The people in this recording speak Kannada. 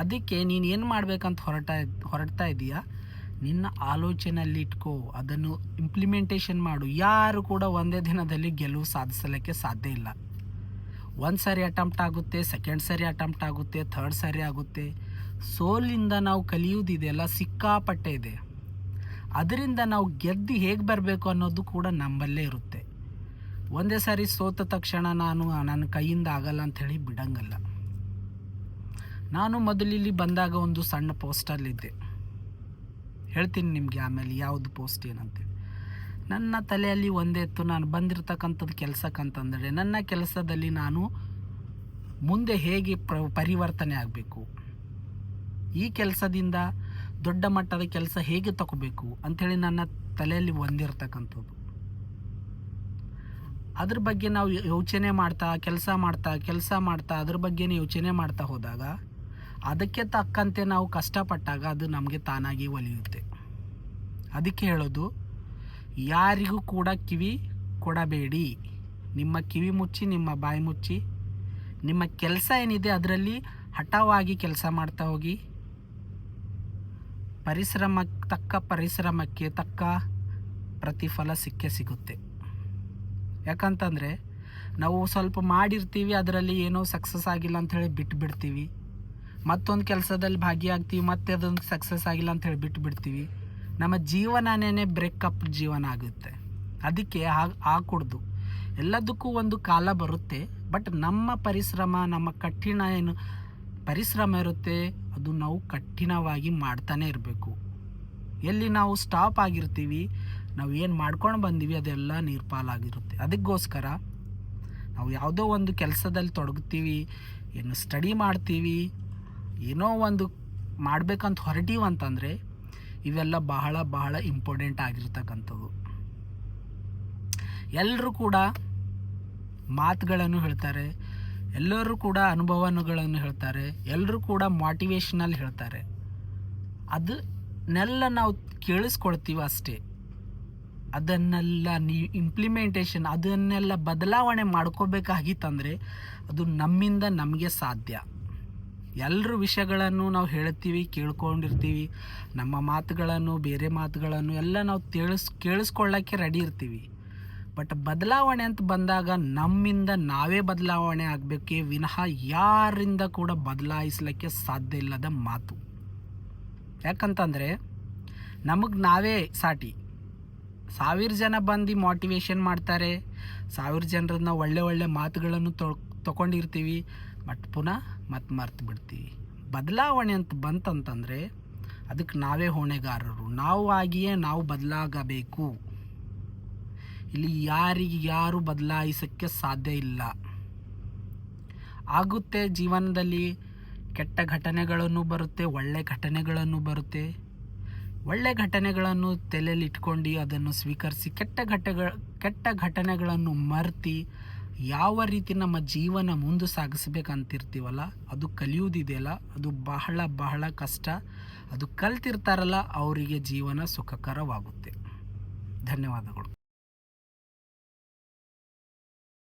ಅದಕ್ಕೆ ನೀನು ಏನು ಮಾಡಬೇಕಂತ ಹೊರಡ್ತಾ ಇದೆಯಾ, ನಿನ್ನ ಆಲೋಚನೆಯಲ್ಲಿ ಇಟ್ಕೋ, ಅದನ್ನು ಇಂಪ್ಲಿಮೆಂಟೇಷನ್ ಮಾಡು. ಯಾರು ಕೂಡ ಒಂದೇ ದಿನದಲ್ಲಿ ಗೆಲುವು ಸಾಧಿಸಲಿಕ್ಕೆ ಸಾಧ್ಯ ಇಲ್ಲ. ಒಂದು ಸಾರಿ ಅಟೆಂಪ್ಟ್ ಆಗುತ್ತೆ, ಸೆಕೆಂಡ್ ಸಾರಿ ಅಟೆಂಪ್ಟ್ ಆಗುತ್ತೆ, ಥರ್ಡ್ ಸಾರಿ ಆಗುತ್ತೆ. ಸೋಲಿಂದ ನಾವು ಕಲಿಯುವುದಿದೆಯಲ್ಲ ಸಿಕ್ಕಾಪಟ್ಟೆ ಇದೆ. ಅದರಿಂದ ನಾವು ಗೆದ್ದು ಹೇಗೆ ಬರಬೇಕು ಅನ್ನೋದು ಕೂಡ ನಮ್ಮಲ್ಲೇ ಇರುತ್ತೆ. ಒಂದೇ ಸಾರಿ ಸೋತ ತಕ್ಷಣ ನನ್ನ ಕೈಯಿಂದ ಆಗಲ್ಲ ಅಂಥೇಳಿ ಬಿಡಂಗಲ್ಲ. ನಾನು ಮೊದಲಿಲ್ಲಿ ಬಂದಾಗ ಒಂದು ಸಣ್ಣ ಪೋಸ್ಟಲ್ಲಿದ್ದೆ, ಹೇಳ್ತೀನಿ ನಿಮಗೆ ಆಮೇಲೆ ಯಾವುದು ಪೋಸ್ಟ್ ಏನಂತೇಳಿ. ನನ್ನ ತಲೆಯಲ್ಲಿ ಒಂದೇ ಇತ್ತು, ನಾನು ಬಂದಿರತಕ್ಕಂಥದ್ದು ಕೆಲಸಕ್ಕಂತಂದರೆ ನನ್ನ ಕೆಲಸದಲ್ಲಿ ನಾನು ಮುಂದೆ ಹೇಗೆ ಪರಿವರ್ತನೆ ಆಗಬೇಕು, ಈ ಕೆಲಸದಿಂದ ದೊಡ್ಡ ಮಟ್ಟದ ಕೆಲಸ ಹೇಗೆ ತಗೋಬೇಕು ಅಂಥೇಳಿ ನನ್ನ ತಲೆಯಲ್ಲಿ ಒಂದಿರ್ತಕ್ಕಂಥದ್ದು. ಅದ್ರ ಬಗ್ಗೆ ನಾವು ಯೋಚನೆ ಮಾಡ್ತಾ ಕೆಲಸ ಮಾಡ್ತಾ ಅದ್ರ ಬಗ್ಗೆನೇ ಯೋಚನೆ ಮಾಡ್ತಾ ಹೋದಾಗ, ಅದಕ್ಕೆ ತಕ್ಕಂತೆ ನಾವು ಕಷ್ಟಪಟ್ಟಾಗ ಅದು ನಮಗೆ ತಾನಾಗಿ ಒಲಿಯುತ್ತೆ. ಅದಕ್ಕೆ ಹೇಳೋದು, ಯಾರಿಗೂ ಕೂಡ ಕಿವಿ ಕೊಡಬೇಡಿ. ನಿಮ್ಮ ಕಿವಿ ಮುಚ್ಚಿ, ನಿಮ್ಮ ಬಾಯಿ ಮುಚ್ಚಿ, ನಿಮ್ಮ ಕೆಲಸ ಏನಿದೆ ಅದರಲ್ಲಿ ಹಠವಾಗಿ ಕೆಲಸ ಮಾಡ್ತಾ ಹೋಗಿ. ತಕ್ಕ ಪರಿಶ್ರಮಕ್ಕೆ ತಕ್ಕ ಪ್ರತಿಫಲ ಸಿಗುತ್ತೆ. ಯಾಕಂತಂದರೆ ನಾವು ಸ್ವಲ್ಪ ಮಾಡಿರ್ತೀವಿ, ಅದರಲ್ಲಿ ಏನೋ ಸಕ್ಸಸ್ ಆಗಿಲ್ಲ ಅಂಥೇಳಿ ಬಿಡ್ತೀವಿ. ಮತ್ತೊಂದು ಕೆಲಸದಲ್ಲಿ ಭಾಗಿಯಾಗ್ತೀವಿ, ಮತ್ತೆ ಅದೊಂದು ಸಕ್ಸಸ್ ಆಗಿಲ್ಲ ಅಂಥೇಳಿ ಬಿಡ್ತೀವಿ. ನಮ್ಮ ಜೀವನನೇ ಬ್ರೇಕಪ್ ಜೀವನ ಆಗುತ್ತೆ. ಅದಕ್ಕೆ ಆಗಕೂಡ್ದು. ಎಲ್ಲದಕ್ಕೂ ಒಂದು ಕಾಲ ಬರುತ್ತೆ. ಬಟ್ ನಮ್ಮ ಪರಿಶ್ರಮ, ನಮ್ಮ ಕಠಿಣ ಏನು ಪರಿಶ್ರಮ ಇರುತ್ತೆ, ಅದು ನಾವು ಕಠಿಣವಾಗಿ ಮಾಡ್ತಾನೆ ಇರಬೇಕು. ಎಲ್ಲಿ ನಾವು ಸ್ಟಾಪ್ ಆಗಿರ್ತೀವಿ, ನಾವು ಏನು ಮಾಡ್ಕೊಂಡು ಬಂದೀವಿ ಅದೆಲ್ಲ ನೀರ್ಪಾಲಾಗಿರುತ್ತೆ. ಅದಕ್ಕೋಸ್ಕರ ನಾವು ಯಾವುದೋ ಒಂದು ಕೆಲಸದಲ್ಲಿ ತೊಡಗ್ತೀವಿ, ಏನು ಸ್ಟಡಿ ಮಾಡ್ತೀವಿ, ಏನೋ ಒಂದು ಮಾಡಬೇಕಂತ ಹೊರಟೀವಿ ಅಂತಂದರೆ ಇವೆಲ್ಲ ಬಹಳ ಬಹಳ ಇಂಪಾರ್ಟೆಂಟ್ ಆಗಿರ್ತಕ್ಕಂಥದ್ದು. ಎಲ್ಲರೂ ಕೂಡ ಮಾತುಗಳನ್ನು ಹೇಳ್ತಾರೆ, ಎಲ್ಲರೂ ಕೂಡ ಅನುಭವಗಳನ್ನು ಹೇಳ್ತಾರೆ, ಎಲ್ಲರೂ ಕೂಡ ಮೋಟಿವೇಶ್ನಲ್ ಹೇಳ್ತಾರೆ. ಅದನ್ನೆಲ್ಲ ನಾವು ಕೇಳಿಸ್ಕೊಳ್ತೀವಿ ಅಷ್ಟೇ. ಅದನ್ನೆಲ್ಲ ಇಂಪ್ಲಿಮೆಂಟೇಷನ್, ಅದನ್ನೆಲ್ಲ ಬದಲಾವಣೆ ಮಾಡ್ಕೋಬೇಕಾಗಿತ್ತಂದರೆ ಅದು ನಮ್ಮಿಂದ ನಮಗೆ ಸಾಧ್ಯ. ಎಲ್ಲರ ವಿಷಯಗಳನ್ನು ನಾವು ಹೇಳ್ತೀವಿ, ಕೇಳ್ಕೊಂಡಿರ್ತೀವಿ. ನಮ್ಮ ಮಾತುಗಳನ್ನು, ಬೇರೆ ಮಾತುಗಳನ್ನು ಎಲ್ಲ ನಾವು ಕೇಳಿಸ್ಕೊಳ್ಳೋಕ್ಕೆ ರೆಡಿ ಇರ್ತೀವಿ. ಬಟ್ ಬದಲಾವಣೆ ಅಂತ ಬಂದಾಗ ನಮ್ಮಿಂದ ನಾವೇ ಬದಲಾವಣೆ ಆಗಬೇಕೇ ವಿನಃ ಯಾರಿಂದ ಕೂಡ ಬದಲಾಯಿಸಲಿಕ್ಕೆ ಸಾಧ್ಯ ಇಲ್ಲದ ಮಾತು. ಯಾಕಂತಂದರೆ ನಮಗೆ ನಾವೇ ಸಾಟಿ. 1000 ಜನ ಬಂದು ಮೋಟಿವೇಶನ್ ಮಾಡ್ತಾರೆ, 1000 ಜನರನ್ನ ಒಳ್ಳೆ ಮಾತುಗಳನ್ನು ತೊಗೊಂಡಿರ್ತೀವಿ. ಬಟ್ ಪುನಃ ಮರ್ತು ಬಿಡ್ತೀವಿ. ಬದಲಾವಣೆ ಅಂತ ಬಂತಂತಂದರೆ ಅದಕ್ಕೆ ನಾವೇ ಹೊಣೆಗಾರರು. ನಾವು ಬದಲಾಗಬೇಕು. ಇಲ್ಲಿ ಯಾರು ಬದಲಾಯಿಸೋಕ್ಕೆ ಸಾಧ್ಯ ಇಲ್ಲ. ಆಗುತ್ತೆ ಜೀವನದಲ್ಲಿ, ಕೆಟ್ಟ ಘಟನೆಗಳನ್ನು ಬರುತ್ತೆ, ಒಳ್ಳೆ ಘಟನೆಗಳನ್ನು ಬರುತ್ತೆ. ಒಳ್ಳೆ ಘಟನೆಗಳನ್ನು ತಲೆಯಲ್ಲಿ ಇಟ್ಕೊಂಡು ಅದನ್ನು ಸ್ವೀಕರಿಸಿ, ಕೆಟ್ಟ ಘಟನೆಗಳನ್ನು ಮರೆತು ಯಾವ ರೀತಿ ನಮ್ಮ ಜೀವನ ಮುಂದೆ ಸಾಗಿಸ್ಬೇಕಂತಿರ್ತೀವಲ್ಲ, ಅದು ಕಲಿಯುವುದಿದೆಯಲ್ಲ, ಅದು ಬಹಳ ಬಹಳ ಕಷ್ಟ. ಅದು ಕಲ್ತಿರ್ತಾರಲ್ಲ ಅವರಿಗೆ ಜೀವನ ಸುಖಕರವಾಗುತ್ತೆ. ಧನ್ಯವಾದಗಳು.